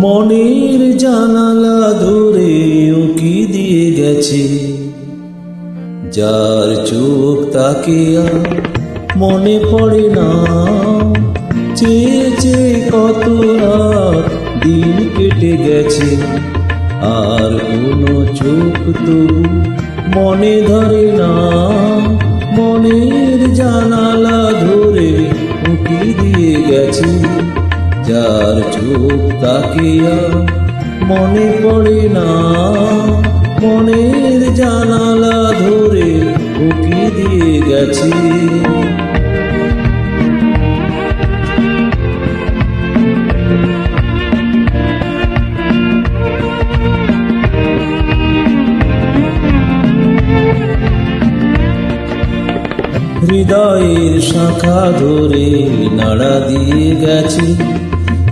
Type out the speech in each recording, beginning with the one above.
মনের জানালা ধরে উকি দিয়ে গেছে, যার চোখ তাকে আর মনে পড়ে না। চেয়ে চেয়ে কত রাত দিন কেটে গেছে, আর কোনো চোখ তবু মনে ধরে না। মনের জানালা ধরে উকি দিয়ে গেছে, যার চোখ তাকে আর মনে পড়ে না। মনের জানালা ধরে উকি দিয়ে গেছে। হৃদয়ের শাখা ধরে নাড়া দিয়ে গেছে,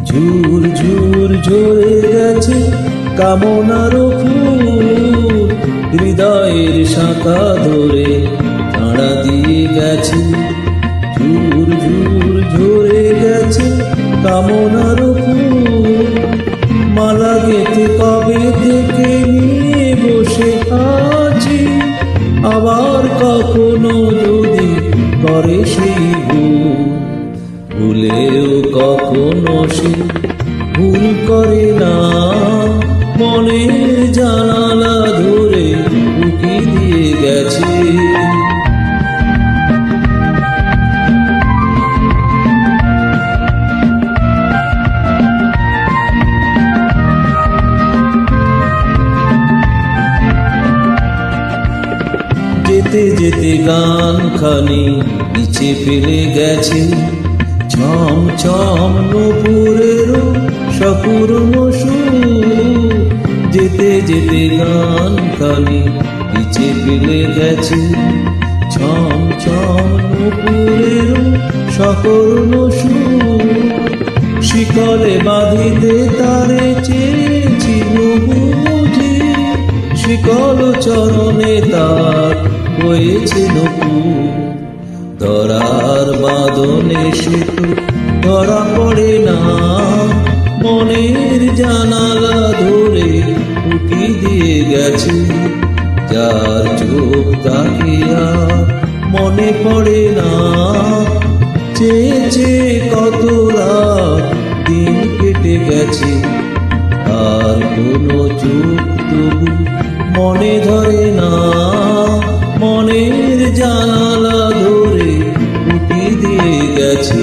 ঝুর ঝুর ঝরে গেছে কামনার ফুল। হৃদয়ের শাখা ধরে নাড়া দিয়ে গেছে, ঝুর ঝুর ঝরে গেছে কামনার ফুল। মালা গেঁথে কবে থেকে নিয়ে বসে আছি, আবার কখনো যদি করে সেই ভুলেও কখনো সে ভুল করে না। মনের জানালা ধরে উকি দিয়ে গেছে। যেতে যেতে গান খানি নিচে ফেলে গেছে, ছম ছম নূপুরের সপুরন সুর। যেতে যেতে গান খানি নিচে ফেলে গেছে, ছম ছম নূপুরের সপুরন সুর। শিকলে বাঁধিতে তারে চেয়েছিল বুঝি, শিকল চরণে তার হয়েছে নপুর। ধরার বাঁধনে সে তো ধরা পড়ে না। মনের জানালা ধরে উকি দিয়ে গেছে, যার চোখ তাকে আর মনে পড়ে না। চেয়ে চেয়ে কত রাত দিন কেটে গেছে, আর কোনো চোখ তবু মনে ধরে না। মনের জানালা ধরে উকি দিয়ে গেছে।